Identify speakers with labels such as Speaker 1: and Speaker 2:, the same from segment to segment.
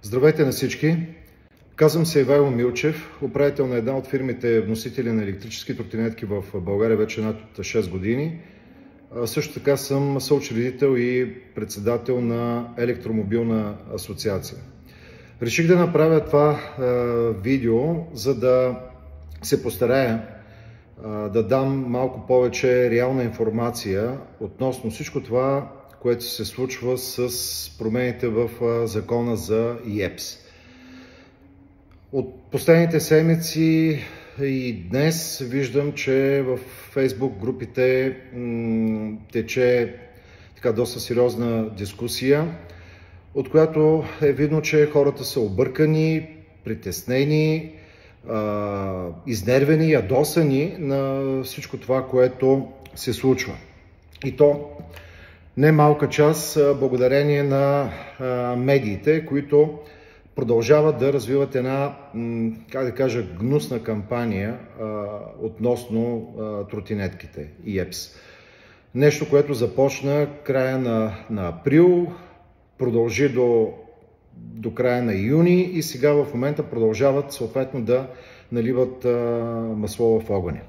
Speaker 1: Здравейте на всички! Казвам се Ивайло Милчев, управител на една от фирмите вносители на електрически тротинетки в България вече над 6 години. Също така съм съучредител и председател на Електромобилна асоциация. Реших да направя това видео, за да се постарая да дам малко повече реална информация относно всичко това, което се случва с промените в закона за ИЕПС. От последните седмици и днес виждам, че в Facebook групите тече доста сериозна дискусия, от която е видно, че хората са объркани, притеснени, изнервени, ядосани на всичко това, което се случва. И то не малка част благодарение на медиите, които продължават да развиват една, гнусна кампания относно тротинетките ИЕПС. Нещо, което започна края на април, продължи до края на юни и сега в момента продължават съответно да наливат масло в огъня.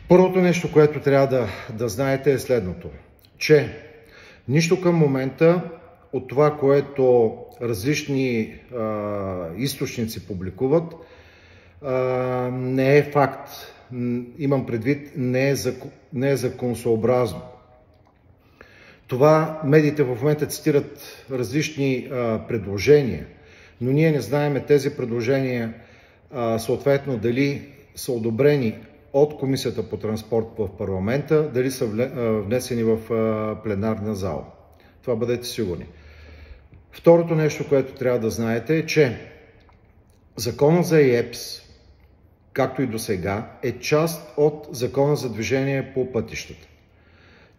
Speaker 1: Първото нещо, което трябва да знаете е следното, че нищо към момента от това, което различни източници публикуват, не е факт. Имам предвид, не е законосъобразно. Това медиите в момента цитират различни предложения, но ние не знаем тези предложения съответно дали са одобрени от Комисията по транспорт в парламента, дали са внесени в пленарна зала. Това бъдете сигурни. Второто нещо, което трябва да знаете е, че Законът за ИЕПС, както и до сега, е част от Закона за движение по пътищата.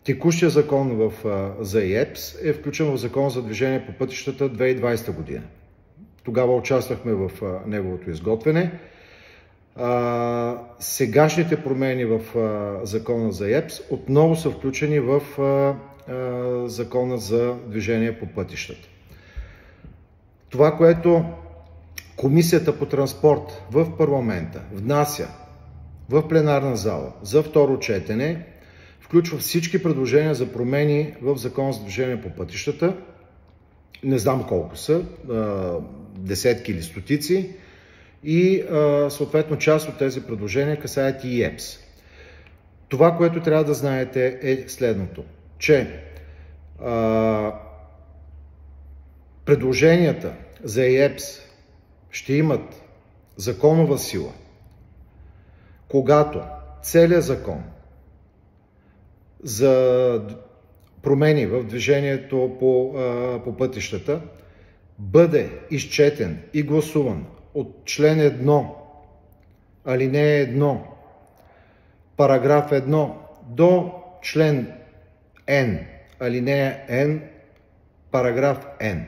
Speaker 1: Текущия закон за ИЕПС е включен в Закона за движение по пътищата 2020 година. Тогава участвахме в неговото изготвяне. Сегашните промени в Закона за ИЕПС отново са включени в Закона за движение по пътищата. Това, което Комисията по транспорт в парламента внася в пленарна зала за второ четене, включва всички предложения за промени в Закона за движение по пътищата. Не знам колко са, десетки или стотици. И съответно част от тези предложения касаят и ИЕПС. Това, което трябва да знаете е следното, че предложенията за ИЕПС ще имат законова сила, когато целият закон за промени в движението по пътищата бъде изчетен и гласуван от член 1, алинея 1, параграф 1 до член N, алинея N, параграф N.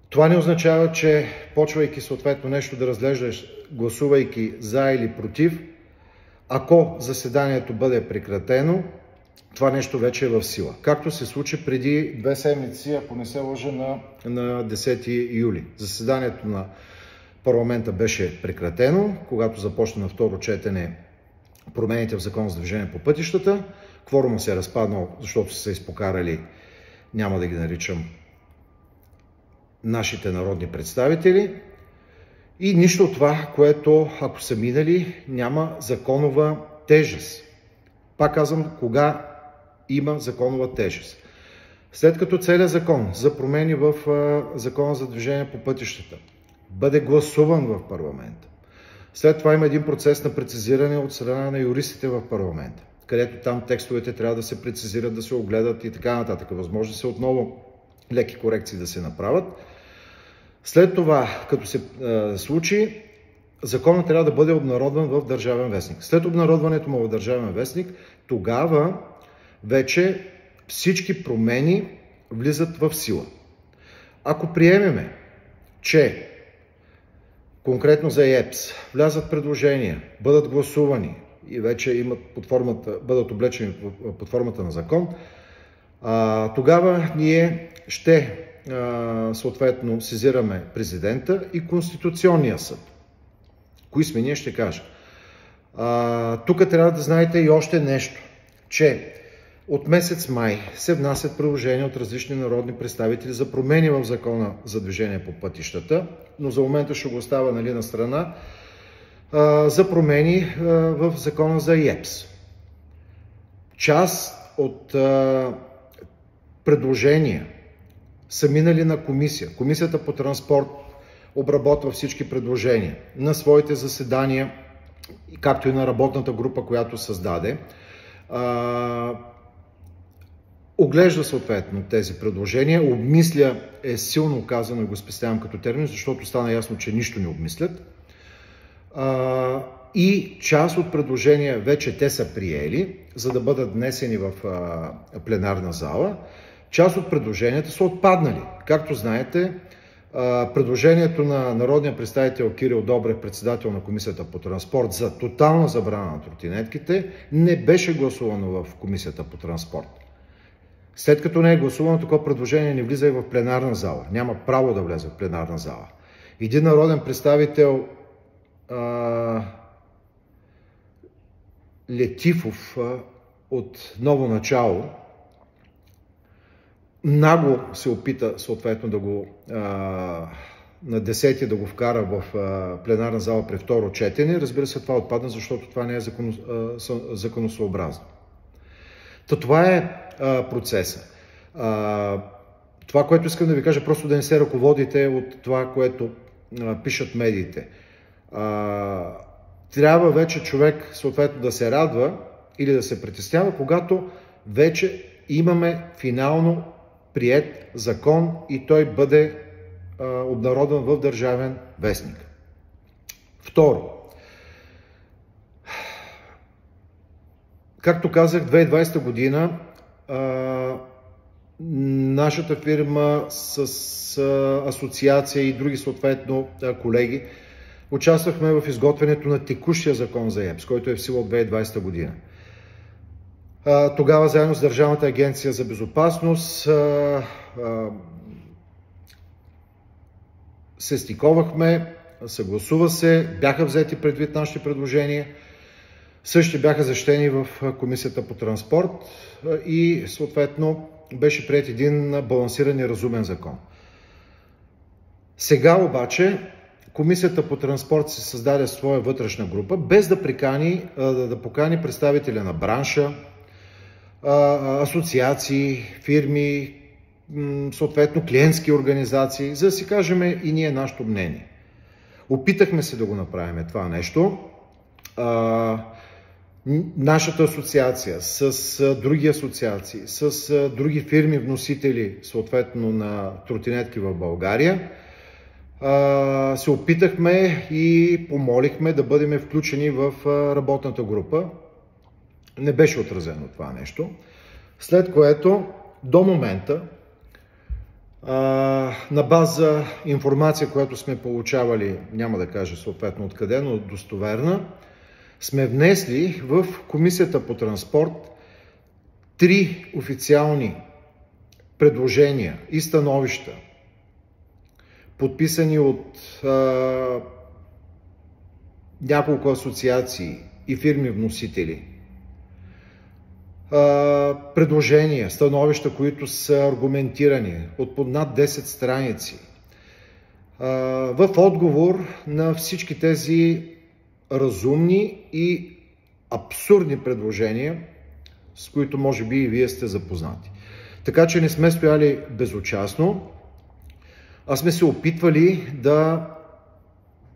Speaker 1: Това не означава, че почвайки съответно нещо да разглеждаш, гласувайки за или против, ако заседанието бъде прекратено, това нещо вече е в сила. Както се случи преди 2 седмици, ако не се лъжа, на 10 юли. Заседанието на парламента беше прекратено, когато започна на второ четене промените в Закон за движение по пътищата. Кворумът се е разпаднал, защото са се изпокарали, няма да ги наричам, нашите народни представители. И нищо от това, което ако са минали, няма законова тежест. Пак казвам, кога има законова тежест. След като целият закон за промени в Закона за движение по пътищата бъде гласуван в парламента, след това има един процес на прецизиране от страна на юристите в парламента, където там текстовете трябва да се прецизират, да се огледат и така нататък. Възможно се отново леки корекции да се направят. След това, като се случи, законът трябва да бъде обнародван в Държавен вестник. След обнародването му в Държавен вестник, тогава вече всички промени влизат в сила. Ако приемеме, че конкретно за ИЕПС влязат предложения, бъдат гласувани и вече имат бъдат облечени под формата на закон, тогава ние ще съответно сезираме президента и Конституционния съд. Кои сме ние, ще кажа. Тук трябва да знаете и още нещо, че от месец май се внасят предложения от различни народни представители за промени в Закона за движение по пътищата, но за момента ще го оставя на страна, за промени в Закона за ИЕПС. Част от предложения са минали на комисия. Комисията по транспорт обработва всички предложения на своите заседания, както и на работната група, която създаде. Оглежда съответно тези предложения, обмисля е силно казано и го спестявам като термин, защото стана ясно, че нищо не обмислят. И част от предложения вече те са приели, за да бъдат внесени в пленарна зала. Част от предложенията са отпаднали. Както знаете, предложението на народния представител Кирил Добрев, председател на Комисията по транспорт, за тотална забрана на тротинетките не беше гласувано в Комисията по транспорт. След като не е гласувано, такова предложение не влиза и в пленарна зала. Няма право да влезе в пленарна зала. Един народен представител, Летифов от Ново начало, нагло се опита съответно да го на 10-ти да го вкара в пленарна зала при второ четене. Разбира се, това отпадна, защото това не е законосъобразно. Това е процеса. Това, което искам да ви кажа, просто да не се ръководите от това, което пишат медиите. Трябва вече човек съответно да се радва или да се притеснява, когато вече имаме финално приет закон и той бъде обнародван в Държавен вестник. Второ, както казах, 2020 година нашата фирма с асоциация и други съответно колеги участвахме в изготвянето на текущия закон за ИЕПС, който е в сила от 2020 година. Тогава заедно с Държавната агенция за безопасност се стиковахме, съгласува се, бяха взети предвид нашите предложения, същите бяха защитени в Комисията по транспорт и съответно беше приет един балансиран и разумен закон. Сега обаче Комисията по транспорт се създаде своя вътрешна група, без да покани представителя на бранша, асоциации, фирми, съответно клиентски организации, за да си кажем и ние нашето мнение. Опитахме се да го направим това нещо. Нашата асоциация с други асоциации, с други фирми вносители съответно на тротинетки в България, се опитахме и помолихме да бъдем включени в работната група. Не беше отразено това нещо. След което до момента на база информация, която сме получавали, няма да кажа съответно откъде, но достоверна, сме внесли в Комисията по транспорт 3 официални предложения и становища, подписани от няколко асоциации и фирми вносители. Предложения, становища, които са аргументирани от под над 10 страници. В отговор на всички тези разумни и абсурдни предложения, с които може би и вие сте запознати. Така че не сме стояли безучастно, а сме се опитвали да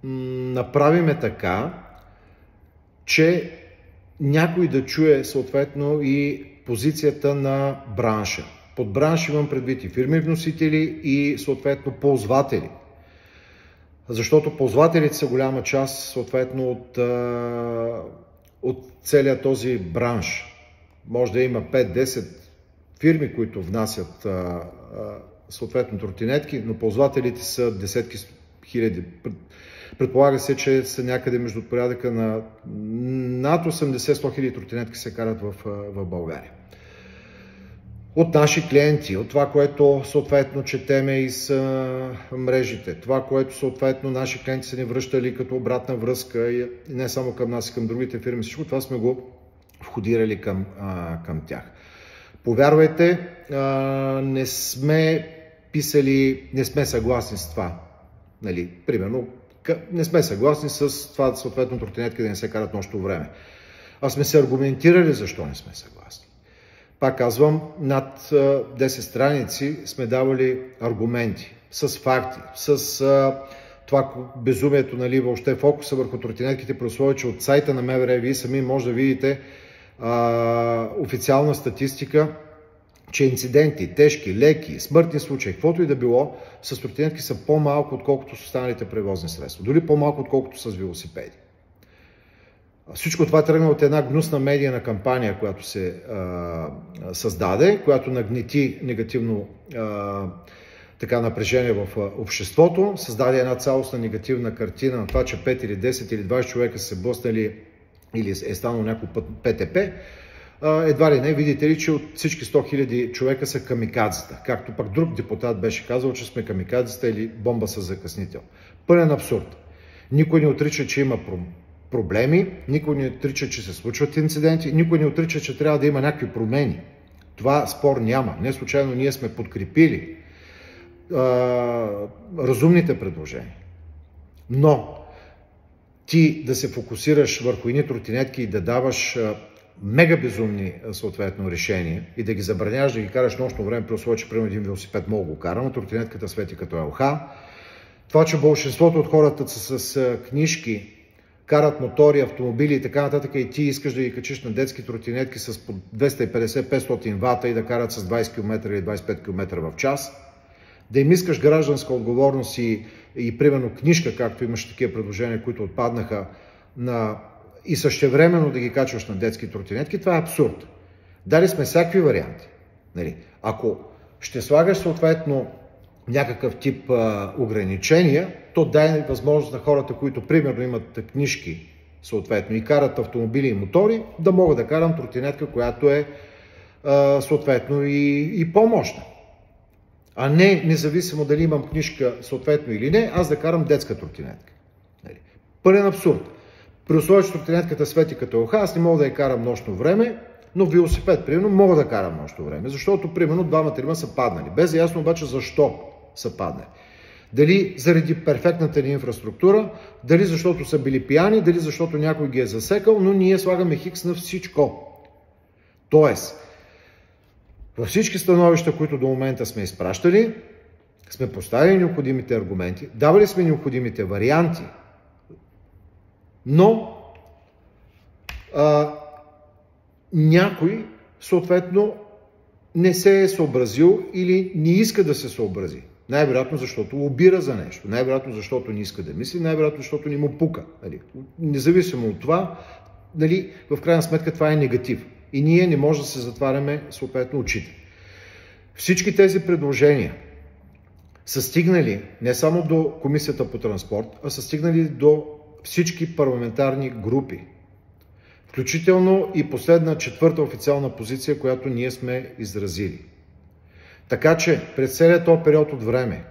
Speaker 1: направим така, че някой да чуе съответно и позицията на бранша. Под бранш имам предвид и фирми вносители и съответно ползватели. Защото ползвателите са голяма част съответно от целия този бранш. Може да има 5-10 фирми, които внасят съответно тротинетки, но ползвателите са десетки хиляди. Предполага се, че са някъде между порядъка на над 80-100 хиляди тротинетки се карат в България. от наши клиенти, от това, което съответно четеме из мрежите, това, което съответно наши клиенти са ни връщали като обратна връзка и не само към нас, и към другите фирми, всичко това сме го входирали към тях. Повярвайте, не сме писали, не сме съгласни с това. Нали, примерно, не сме съгласни с това съответно тротинетки да не се карат нощно време. А сме се аргументирали защо не сме съгласни. Пак казвам, над 10 страници сме давали аргументи, с факти, с това безумието, нали, въобще фокуса върху тротинетките, при условие, че от сайта на МВР вие сами може да видите официална статистика, че инциденти, тежки, леки, смъртни случаи, каквото и да било, с тротинетки са по-малко, отколкото с останалите превозни средства. Дори по-малко, отколкото с велосипеди. Всичко това тръгна от една гнусна медийна кампания, която се създаде, която нагнети негативно напрежение в обществото, създаде една цялостна негативна картина на това, че 5 или 10 или 20 човека са се блъснали или е станало някой път ПТП. Едва ли не, видите ли, че от всички 100 000 човека са камикадзета. Както пък друг депутат беше казал, че сме камикадзета или бомба с закъснител. Пълен абсурд. Никой не отрича, че има проблеми, никой не отрича, че се случват инциденти, никой не отрича, че трябва да има някакви промени. Това спор няма. Не случайно ние сме подкрепили разумните предложения. Но ти да се фокусираш върху едни тротинетки и да даваш мега безумни съответно решения и да ги забраняваш да ги караш нощно време, при условие, че примерно един велосипед мога го кара, но тротинетката свети като ЛХ. Това, че большинството от хората са с книжки, карат мотори, автомобили и така нататък, и ти искаш да ги качиш на детски тротинетки с по 250-500 вата и да карат с 20 км или 25 км в час, да им искаш гражданска отговорност и примерно книжка, както имаше такива предложения, които отпаднаха, и същевременно да ги качваш на детски тротинетки, това е абсурд. Дали сме всякакви варианти. Нали? Ако ще слагаш съответно някакъв тип ограничения, то дай възможност на хората, които примерно имат книжки съответно и карат автомобили и мотори, да могат да карам тротинетка, която е съответно и по-мощна. А не, независимо дали имам книжка съответно или не, аз да карам детска тротинетка. Нали? Пълен абсурд. При условие, че тротинетката свети като ЛХ, аз не мога да я карам нощно време, но велосипед, примерно, мога да карам нощно време, защото, примерно, 2-3 са паднали. Без да е ясно обаче защо са паднали. Дали заради перфектната ни инфраструктура, дали защото са били пияни, дали защото някой ги е засекал, но ние слагаме хикс на всичко. Тоест, във всички становища, които до момента сме изпращали, сме поставили необходимите аргументи, давали сме необходимите варианти, но някой съответно не се е съобразил или не иска да се съобрази. Най-вероятно защото лобира за нещо, най-вероятно защото не иска да мисли, най-вероятно защото не му пука. Нали? Независимо от това, нали, в крайна сметка това е негатив. И ние не можем да се затваряме съответно очите. Всички тези предложения са стигнали не само до Комисията по транспорт, а са стигнали до всички парламентарни групи. Включително и последна, 4-та официална позиция, която ние сме изразили. Така че през целият този период от време,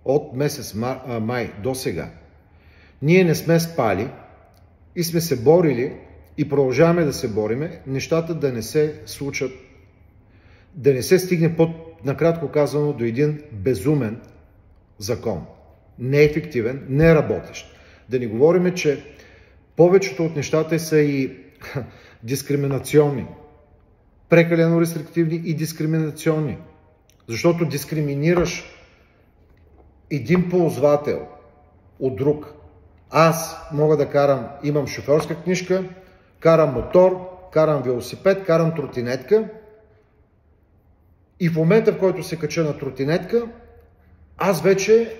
Speaker 1: от месец май до сега, ние не сме спали и сме се борили и продължаваме да се бориме, нещата да не се случат, да не се стигне накратко казано до един безумен закон. Неефективен, неработещ. Да не говорим, че повечето от нещата са и дискриминационни, прекалено рестриктивни и дискриминационни. Защото дискриминираш един ползвател от друг. Аз мога да карам, имам шофьорска книжка, карам мотор, карам велосипед, карам тротинетка и в момента, в който се кача на тротинетка, аз вече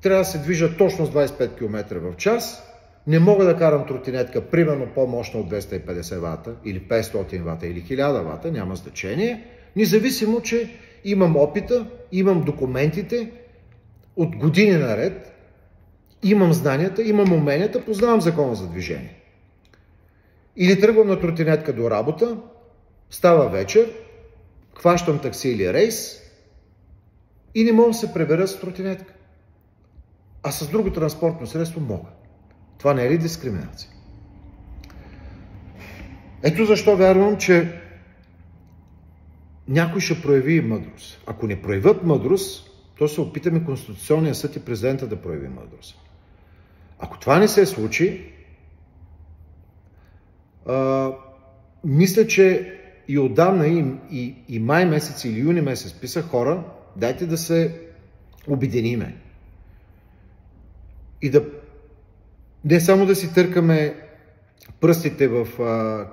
Speaker 1: трябва да се движа точно с 25 км в час, не мога да карам тротинетка, примерно по-мощна от 250 вата или 500 вата или 1000 вата, няма значение, независимо, че имам опита, имам документите от години наред, имам знанията, имам уменията, познавам закона за движение. Или тръгвам на тротинетка до работа, става вечер, хващам такси или рейс и не мога да се пребера с тротинетка. А с друго транспортно средство мога. Това не е ли дискриминация? Ето защо вярвам, че някой ще прояви мъдрост. Ако не проявят мъдрост, то се опитаме Конституционния съд и президента да прояви мъдрост. Ако това не се случи, мисля, че и отдавна и май месец или юни месец писах: хора, дайте да се обединиме. И да не само да си търкаме пръстите в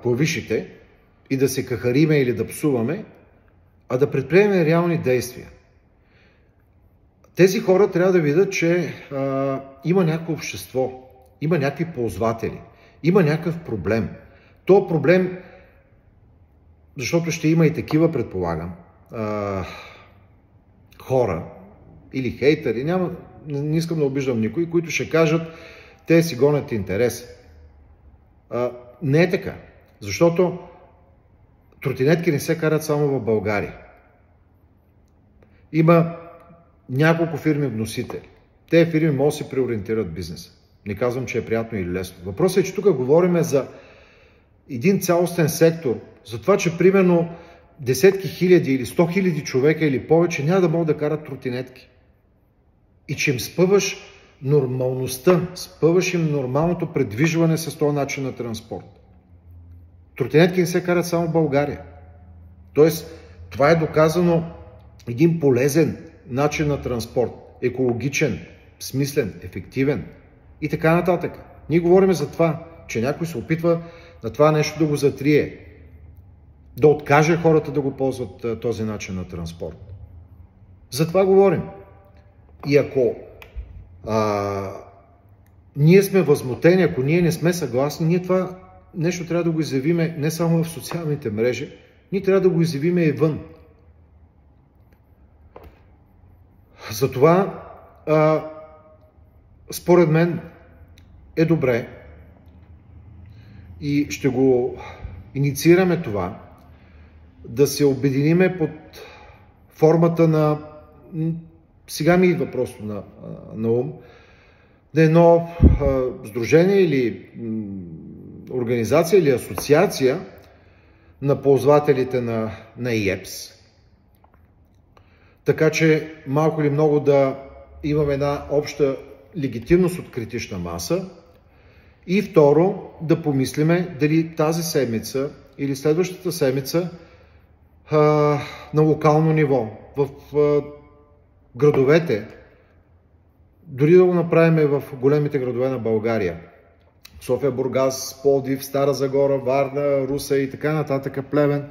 Speaker 1: клавишите и да се кахариме или да псуваме, а да предприемем реални действия. Тези хора трябва да видят, че има някакво общество, има някакви ползватели, има някакъв проблем. То проблем, защото ще има и такива, предполагам, хора или хейтери, не искам да обиждам никой, които ще кажат: те си гонят интерес. Не е така, защото тротинетки не се карат само в България. Има няколко фирми вносители. Те фирми могат да си преориентират бизнеса. Не казвам, че е приятно или лесно. Въпросът е, че тук говорим за един цялостен сектор, за това, че примерно десетки хиляди или 100 хиляди човека или повече няма да могат да карат тротинетки. И че им спъваш нормалността, спъваш им нормалното предвижване с този начин на транспорт. Тротинетки не се карат само в България. Тоест, това е доказано един полезен начин на транспорт. Екологичен, смислен, ефективен и така нататък. Ние говорим за това, че някой се опитва на това нещо да го затрие, да откаже хората да го ползват този начин на транспорт. За това говорим. И ако ние сме възмутени, ако ние не сме съгласни, ние това нещо трябва да го изявиме не само в социалните мрежи, ние трябва да го изявиме и вън. Затова, според мен, е добре и ще го инициираме това, да се обединиме под формата на, сега ми идва просто на ум, да е едно сдружение или организация или асоциация на ползвателите на ИЕПС, така че малко или много да имаме една обща легитимност от критична маса. И второ, да помислиме дали тази седмица или следващата седмица на локално ниво, в градовете, дори да го направим в големите градове на България, София, Бургас, Пловдив, Стара Загора, Варна, Русе и така нататък, Плевен,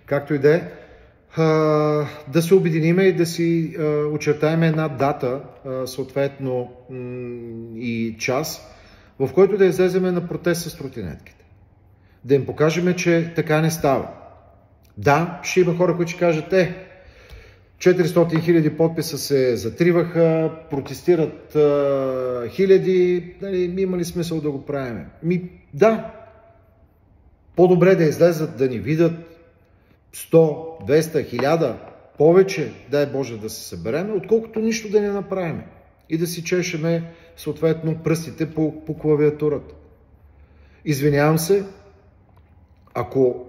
Speaker 1: както и да е, да се обединиме и да си очертаем една дата, съответно и час, в който да излезем на протест с тротинетките. Да им покажем, че така не става. Да, ще има хора, които ще кажат: 400 хиляди подписа се затриваха, протестират хиляди, има ли смисъл да го правим? Да, по-добре да излезат, да ни видят 100, 200, 1000, повече, дай Боже да се съберем, отколкото нищо да не направим и да си чешеме съответно пръстите по клавиатурата. Извинявам се, ако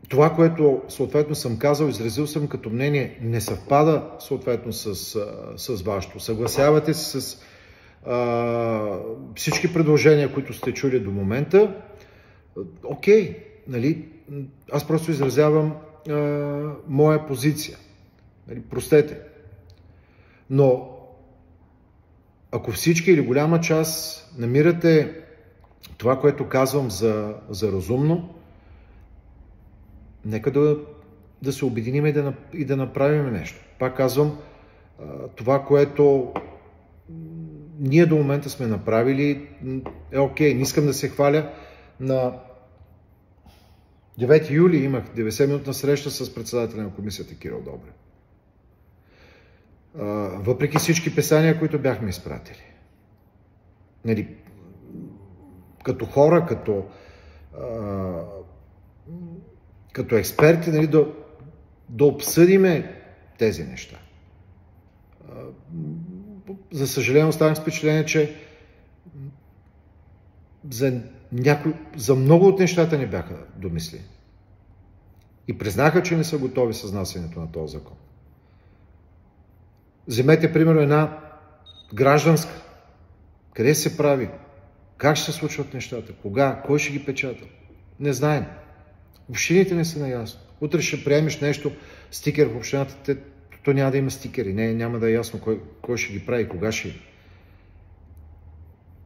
Speaker 1: това, което съответно съм казал, изразил съм като мнение, не съвпада съответно с вашето. Съгласявате се с всички предложения, които сте чули до момента. Окей, нали? Аз просто изразявам моя позиция. Нали? Простете. Но ако всички или голяма част намирате това, което казвам за разумно, нека да се обединим и да направим нещо. Пак казвам, това, което ние до момента сме направили, е окей. Не искам да се хваля. На 9 юли имах 90-минутна среща с председателя на комисията Кирил Добрев. Въпреки всички писания, които бяхме изпратили. Нали, като хора, като като експерти, нали, да обсъдиме тези неща. За съжаление, останах с впечатление, че за много от нещата не бяха домислени. И признаха, че не са готови с внасянето на този закон. Вземете, примерно, една гражданска. Къде се прави? Как ще се случват нещата? Кога? Кой ще ги печата? Не знаем. Общините не са наясно. Утре ще приемеш нещо, стикер в общината, то няма да има стикери. Няма да е ясно кой ще ги прави, кога ще.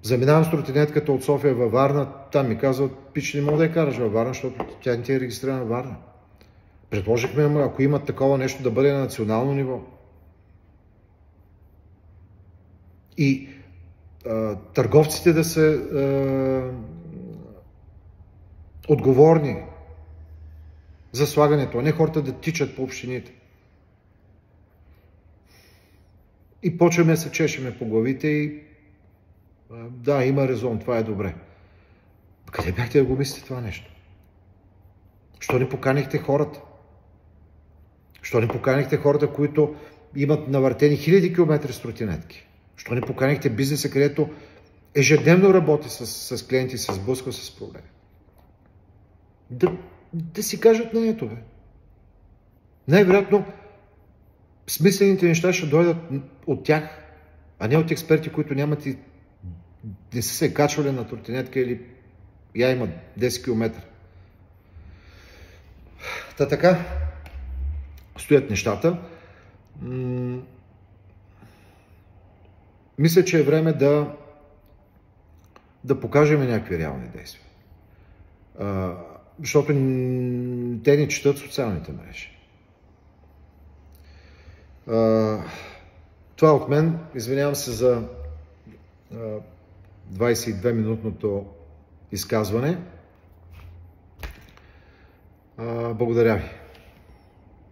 Speaker 1: Заминавам с тротинетката от София във Варна, там ми казват, пич, не мога да я караш във Варна, защото тя не ти е регистрирана във Варна. Предложихме, ако имат такова нещо, да бъде на национално ниво. И търговците да са отговорни за слагането, а не хората да тичат по общините. И почваме да се чешеме по главите и да, има резон, това е добре. Къде бяхте да го мислите това нещо? Що не поканихте хората? Що не поканихте хората, които имат навъртени хиляди километри с тротинетки? Що не поканихте бизнеса, където ежедневно работи с клиенти, се сблъсква с проблеми? Да си кажат мнението, бе. Най-вероятно смислените неща ще дойдат от тях, а не от експерти, които нямат и не са се качвали на тротинетка или я имат 10 км. Та така стоят нещата. Мисля, че е време да покажем някакви реални действия. Защото те не четат социалните мрежи. Това от мен. Извинявам се за 22-минутното изказване. Благодаря ви.